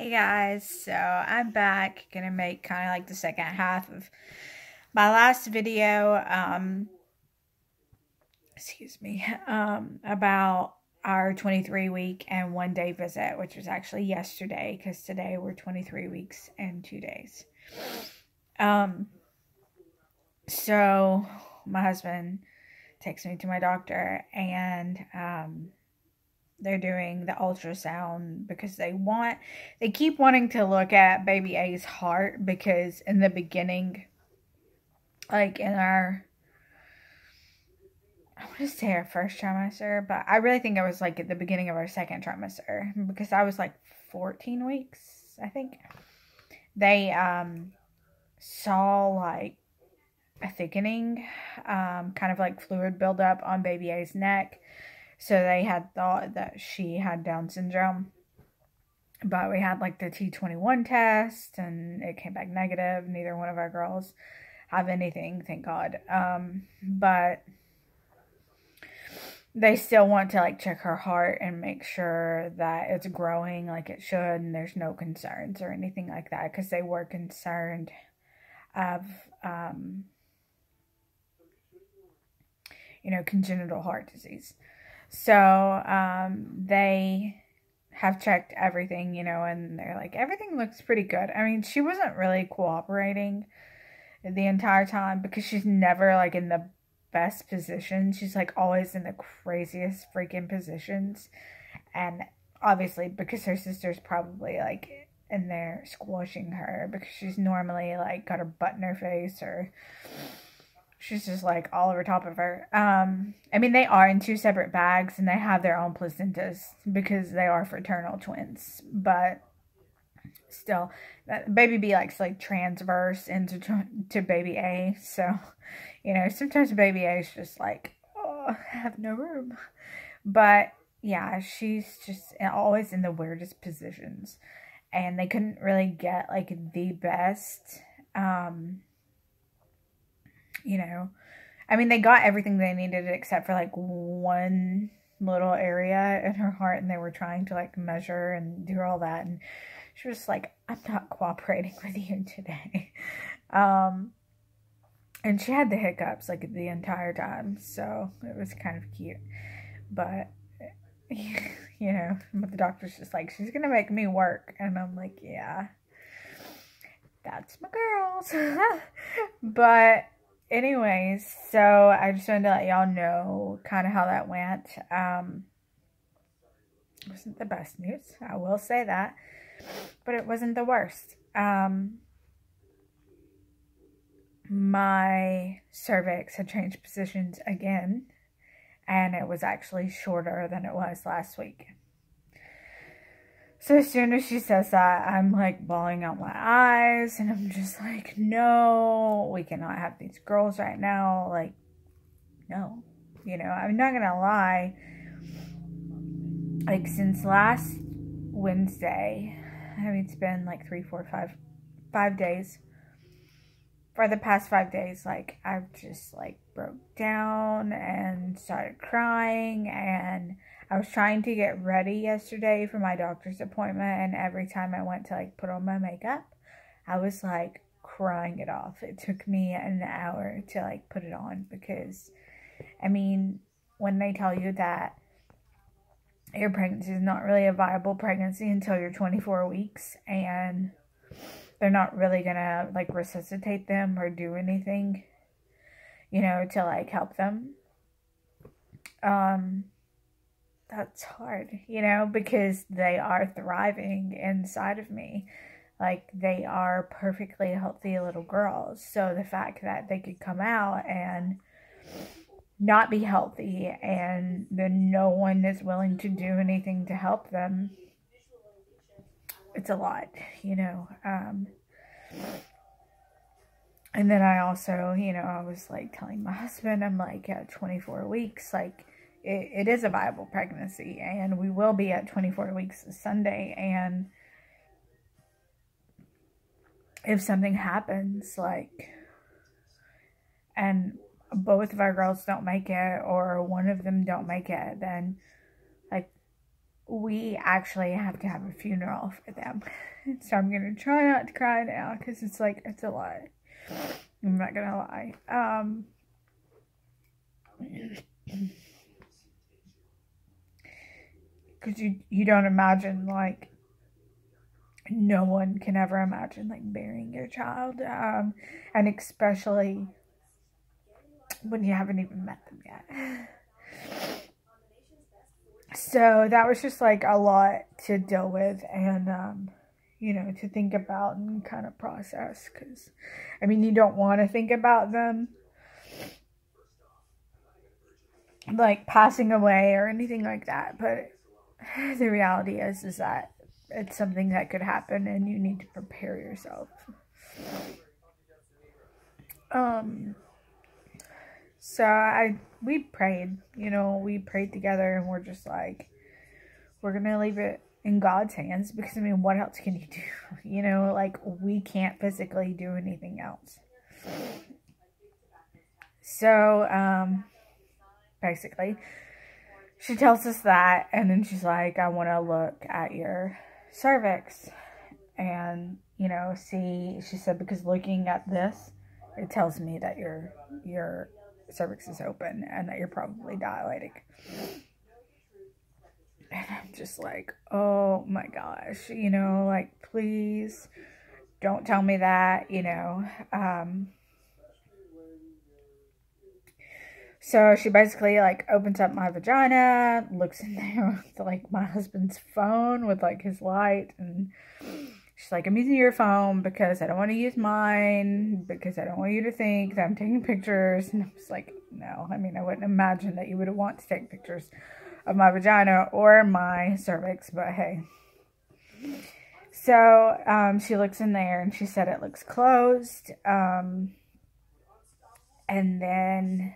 Hey guys, so I'm back, gonna make kind of like the second half of my last video, excuse me, about our 23 week and 1 day visit, which was actually yesterday, because today we're 23 weeks and 2 days. So my husband takes me to my doctor, and, they're doing the ultrasound because they keep wanting to look at baby A's heart, because in the beginning, like in our, I want to say our first trimester, but I really think it was like at the beginning of our second trimester, because I was like 14 weeks, I think. They saw like a thickening, kind of like fluid buildup on baby A's neck. So they had thought that she had Down syndrome, but we had like the T21 test and it came back negative. Neither one of our girls have anything, thank God. But they still want to like check her heart and make sure that it's growing like it should and there's no concerns or anything like that, because they were concerned of, congenital heart disease. So, they have checked everything, and they're like, everything looks pretty good. I mean, she wasn't really cooperating the entire time because she's never like in the best position. She's like always in the craziest freaking positions. And obviously because her sister's probably like in there squashing her, because she's normally like got her butt in her face, or she's just like all over top of her. I mean, they are in 2 separate bags and they have their own placentas because they are fraternal twins. But still, baby B likes like transverse into to baby A. So, sometimes baby A is just like, oh, I have no room. But yeah, she's just always in the weirdest positions. And they couldn't really get like the best, I mean, they got everything they needed except for like one little area in her heart, and they were trying to like measure and do all that, and she was like, I'm not cooperating with you today. And she had the hiccups like the entire time, so it was kind of cute. But but the doctor's just like, she's gonna make me work, and I'm like, yeah, that's my girls. But anyways, so I just wanted to let y'all know kind of how that went. It wasn't the best news, I will say that, but it wasn't the worst. My cervix had changed positions again, and it was actually shorter than it was last week. So as soon as she says that, I'm like bawling out my eyes, and I'm just like, no, we cannot have these girls right now. Like, no, I'm not gonna lie. Like, since last Wednesday, I mean, it's been like 5 days. For the past 5 days, like, I've just like broke down and started crying, and I was trying to get ready yesterday for my doctor's appointment, and every time I went to like put on my makeup, I was like crying it off. It took me an hour to like put it on, because I mean, when they tell you that your pregnancy is not really a viable pregnancy until you're 24 weeks, and they're not really gonna like resuscitate them or do anything, to like help them, that's hard, because they are thriving inside of me. Like, they are perfectly healthy little girls. So the fact that they could come out and not be healthy, and then no one is willing to do anything to help them, it's a lot, and then I also, I was like telling my husband, I'm like, at 24 weeks, like, it is a viable pregnancy, and we will be at 24 weeks this Sunday, and if something happens, like, and both of our girls don't make it, or one of them don't make it, then, like, we actually have to have a funeral for them. So I'm going to try not to cry now because it's like, it's a lot. I'm not going to lie. Because you don't imagine, like, no one can ever imagine, like, burying your child. And especially when you haven't even met them yet. So that was just, like, a lot to deal with and, you know, to think about and kind of process. Because, I mean, you don't want to think about them, like, passing away or anything like that. But the reality is that it's something that could happen and you need to prepare yourself. So we prayed, you know, we prayed together and we're just like, we're going to leave it in God's hands because, I mean, what else can you do? You know, like, we can't physically do anything else. So, basically, she tells us that, and then she's like, I want to look at your cervix and, you know, see, she said, because looking at this, it tells me that your cervix is open and that you're probably dilating. And I'm just like, oh my gosh, you know, like, please don't tell me that, you know. So she basically, like, opens up my vagina, looks in there with, like, my husband's phone with, like, his light, and she's like, I'm using your phone because I don't want to use mine, because I don't want you to think that I'm taking pictures. And I was like, no, I mean, I wouldn't imagine that you would want to take pictures of my vagina or my cervix, but hey. So, she looks in there and she said it looks closed, and then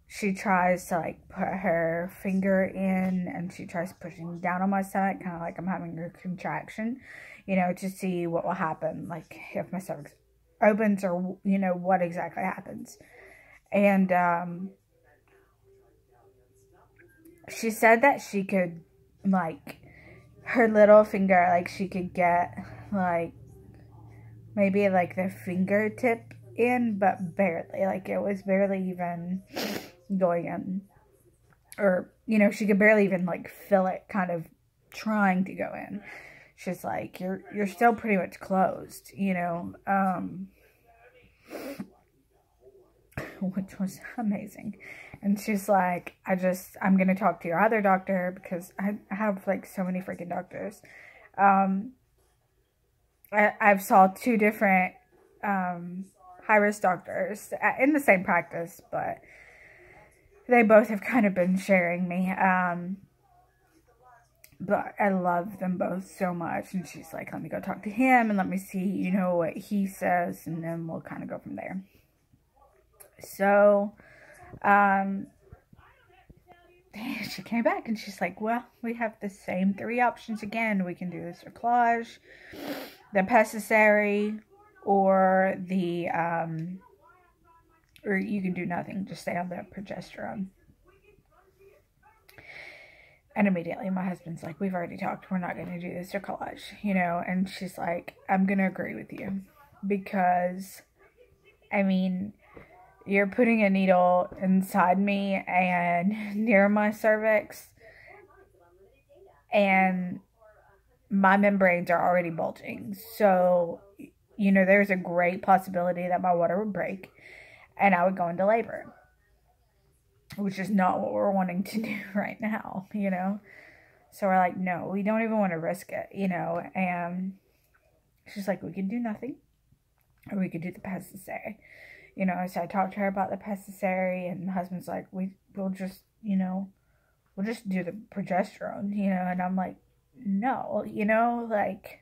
she tries to, like, put her finger in and she tries pushing down on my stomach, kind of like I'm having a contraction, you know, to see what will happen, like, if my stomach opens or, you know, what exactly happens. And, she said that she could, like, her little finger, like, she could get, like, maybe, like, the fingertip in, but barely, like, it was barely even going in, or, you know, she could barely even, like, feel it kind of trying to go in. She's like, you're still pretty much closed, you know, which was amazing. And she's like, I'm going to talk to your other doctor, because I have, like, so many freaking doctors. I've saw 2 different, high-risk doctors in the same practice, but they both have kind of been sharing me. But I love them both so much. And she's like, let me go talk to him and let me see, you know, what he says. And then we'll kind of go from there. So, she came back and she's like, well, we have the same 3 options again. We can do the Cerclage, the Pessary, or the, or you can do nothing, just stay on the progesterone. And immediately my husband's like, we've already talked, we're not going to do the Cerclage, you know. And she's like, I'm going to agree with you, because, I mean, you're putting a needle inside me and near my cervix, and my membranes are already bulging. So, you know, there's a great possibility that my water would break and I would go into labor, which is not what we're wanting to do right now, you know. So we're like, no, we don't even want to risk it, you know. And she's like, we can do nothing, or we could do the Pessary. You know, so I talked to her about the Pessary, and my husband's like, we'll just, you know, we'll just do the progesterone, you know. And I'm like, no, you know, like,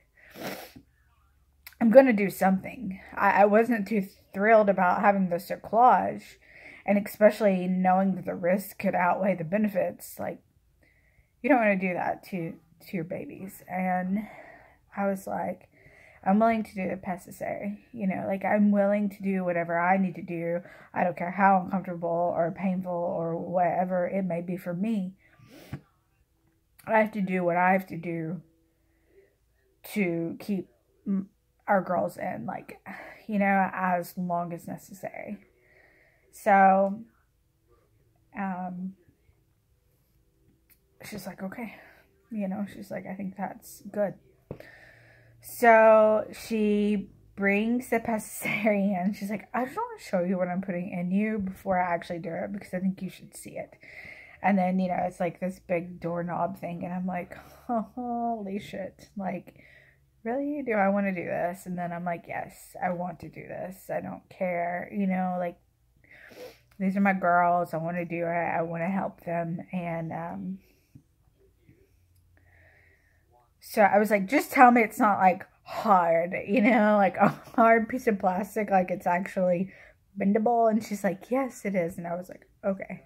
I'm going to do something. I wasn't too thrilled about having the Cerclage, and especially knowing that the risk could outweigh the benefits. Like, you don't want to do that to your babies. And I was like, I'm willing to do the Pessary, you know, like, I'm willing to do whatever I need to do. I don't care how uncomfortable or painful or whatever it may be for me. I have to do what I have to do to keep our girls in, like, you know, as long as necessary. So, she's like, okay, you know, she's like, I think that's good. So she brings the Pessary in. She's like, I just want to show you what I'm putting in you before I actually do it, because I think you should see it. And then, you know, it's like this big doorknob thing. And I'm like, holy shit. Like, really? Do I want to do this? And then I'm like, yes, I want to do this. I don't care. You know, like, these are my girls. I want to do it. I want to help them. And so I was like, just tell me it's not like hard, you know, like a hard piece of plastic, like it's actually bendable. And she's like, yes, it is. And I was like, okay.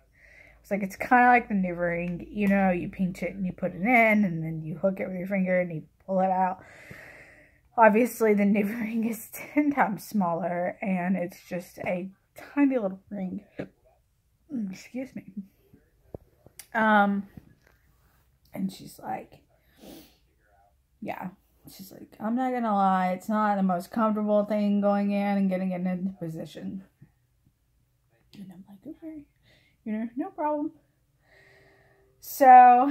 It's like, it's kind of like the new ring, you know, you pinch it and you put it in, and then you hook it with your finger and you pull it out. Obviously, the new ring is 10 times smaller, and it's just a tiny little ring. Excuse me. And she's like, yeah. She's like, I'm not gonna lie, it's not the most comfortable thing going in and getting it into position. And I'm like, okay, you know, no problem. So,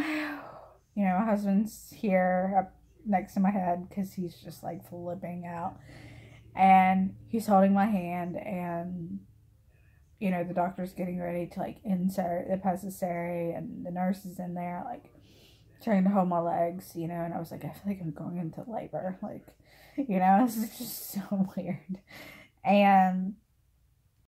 you know, my husband's here up next to my head because he's just like flipping out. And he's holding my hand, and, you know, the doctor's getting ready to like insert the Pessary, and the nurse is in there like trying to hold my legs, you know, and I was like, I feel like I'm going into labor. Like, you know, this is just so weird. And